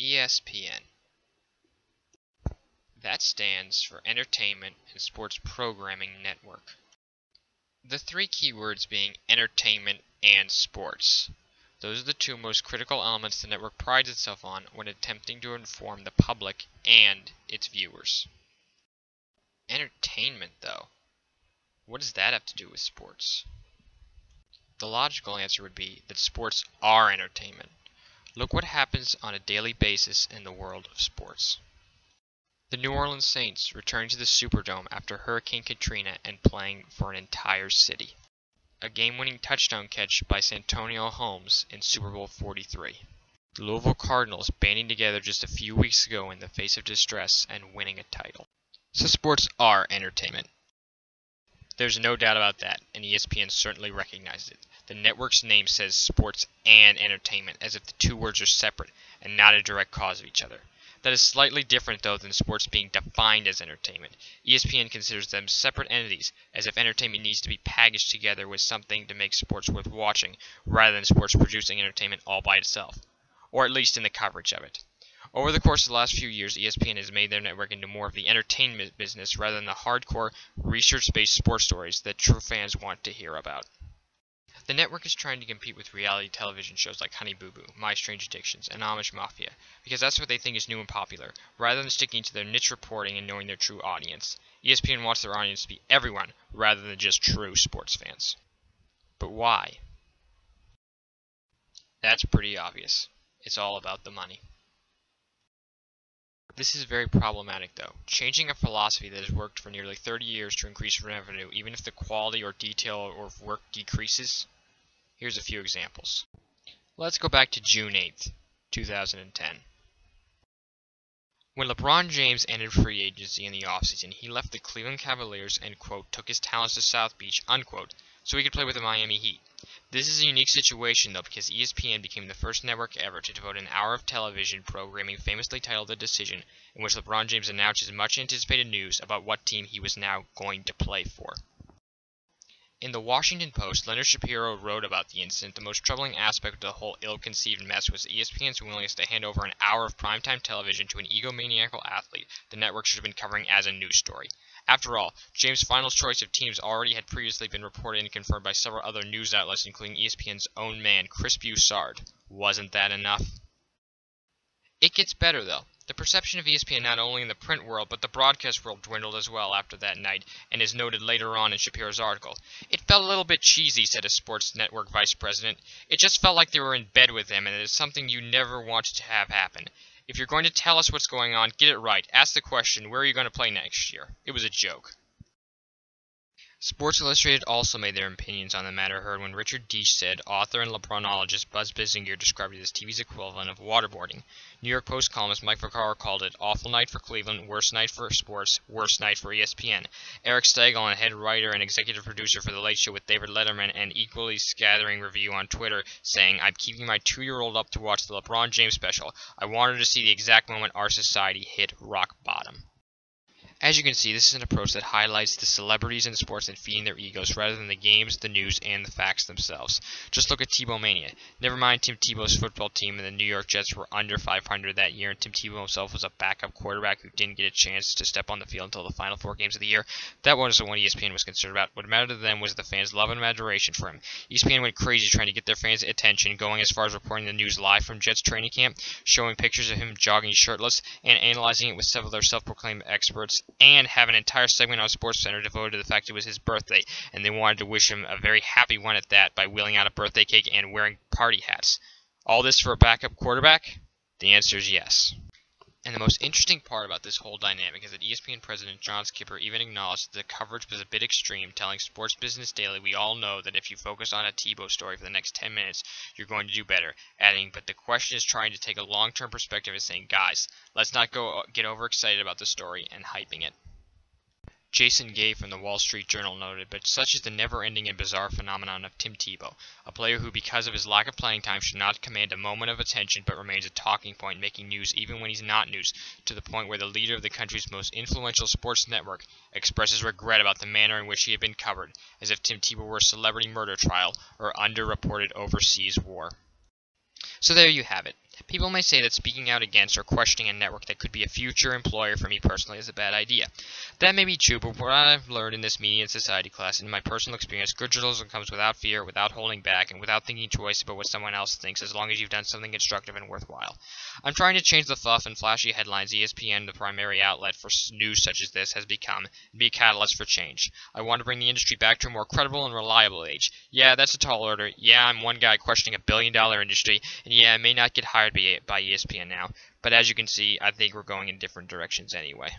ESPN. That stands for Entertainment and Sports Programming Network. The three keywords being entertainment and sports. Those are the two most critical elements the network prides itself on when attempting to inform the public and its viewers. Entertainment, though. What does that have to do with sports? The logical answer would be that sports are entertainment. Look what happens on a daily basis in the world of sports. The New Orleans Saints returning to the Superdome after Hurricane Katrina and playing for an entire city. A game-winning touchdown catch by Santonio Holmes in Super Bowl 43. The Louisville Cardinals banding together just a few weeks ago in the face of distress and winning a title. So sports are entertainment. There's no doubt about that, and ESPN certainly recognizes it. The network's name says sports and entertainment, as if the two words are separate and not a direct cause of each other. That is slightly different, though, than sports being defined as entertainment. ESPN considers them separate entities, as if entertainment needs to be packaged together with something to make sports worth watching, rather than sports producing entertainment all by itself, or at least in the coverage of it. Over the course of the last few years, ESPN has made their network into more of the entertainment business rather than the hardcore, research-based sports stories that true fans want to hear about. The network is trying to compete with reality television shows like Honey Boo Boo, My Strange Addictions, and Amish Mafia, because that's what they think is new and popular, rather than sticking to their niche reporting and knowing their true audience. ESPN wants their audience to be everyone, rather than just true sports fans. But why? That's pretty obvious. It's all about the money. This is very problematic, though. Changing a philosophy that has worked for nearly 30 years to increase revenue, even if the quality or detail of work decreases. Here's a few examples. Let's go back to June 8th, 2010. When LeBron James ended free agency in the offseason, he left the Cleveland Cavaliers and, quote, took his talents to South Beach, unquote, so he could play with the Miami Heat. This is a unique situation, though, because ESPN became the first network ever to devote an hour of television programming famously titled The Decision, in which LeBron James announced his much-anticipated news about what team he was now going to play for. In the Washington Post, Leonard Shapiro wrote about the incident. The most troubling aspect of the whole ill-conceived mess was ESPN's willingness to hand over an hour of primetime television to an egomaniacal athlete the network should have been covering as a news story. After all, James' final choice of teams already had previously been reported and confirmed by several other news outlets, including ESPN's own man, Chris Broussard. Wasn't that enough? It gets better, though. The perception of ESPN not only in the print world, but the broadcast world dwindled as well after that night, and is noted later on in Shapiro's article. It felt a little bit cheesy, said a sports network vice president. It just felt like they were in bed with him, and it is something you never wanted to have happen. If you're going to tell us what's going on, get it right. Ask the question, where are you going to play next year? It was a joke. Sports Illustrated also made their opinions on the matter heard when Richard Deitsch said author and LeBronologist Buzz Bissinger described it as TV's equivalent of waterboarding. New York Post columnist Mike Vaccaro called it awful night for Cleveland, worst night for sports, worst night for ESPN. Eric Stagel, a head writer and executive producer for The Late Show with David Letterman, an equally scathering review on Twitter, saying, I'm keeping my 2-year-old up to watch the LeBron James special. I wanted to see the exact moment our society hit rock bottom. As you can see, this is an approach that highlights the celebrities in sports and feeding their egos rather than the games, the news, and the facts themselves. Just look at Tebow Mania. Never mind Tim Tebow's football team and the New York Jets were under 500 that year, and Tim Tebow himself was a backup quarterback who didn't get a chance to step on the field until the final 4 games of the year. That wasn't what ESPN was concerned about. What mattered to them was the fans' love and adoration for him. ESPN went crazy trying to get their fans' attention, going as far as reporting the news live from Jets training camp, showing pictures of him jogging shirtless, and analyzing it with several of their self-proclaimed experts, and have an entire segment on SportsCenter devoted to the fact it was his birthday, and they wanted to wish him a very happy one at that by wheeling out a birthday cake and wearing party hats. All this for a backup quarterback? The answer is yes. And the most interesting part about this whole dynamic is that ESPN president John Skipper even acknowledged that the coverage was a bit extreme, telling Sports Business Daily, we all know that if you focus on a Tebow story for the next 10 minutes, you're going to do better, adding, but the question is trying to take a long-term perspective and saying, guys, let's not get overexcited about the story and hyping it. Jason Gay from the Wall Street Journal noted, but such is the never-ending and bizarre phenomenon of Tim Tebow, a player who, because of his lack of playing time, should not command a moment of attention but remains a talking point, making news even when he's not news, to the point where the leader of the country's most influential sports network expresses regret about the manner in which he had been covered, as if Tim Tebow were a celebrity murder trial or underreported overseas war. So there you have it. People may say that speaking out against or questioning a network that could be a future employer for me personally is a bad idea. That may be true, but what I've learned in this media and society class and in my personal experience, good journalism comes without fear, without holding back, and without thinking twice about what someone else thinks, as long as you've done something constructive and worthwhile. I'm trying to change the fluff and flashy headlines ESPN, the primary outlet for news such as this, has become, and be a catalyst for change. I want to bring the industry back to a more credible and reliable age. Yeah, that's a tall order. Yeah, I'm one guy questioning $1 billion industry, and yeah, I may not get hired by ESPN now. But as you can see, I think we're going in different directions anyway.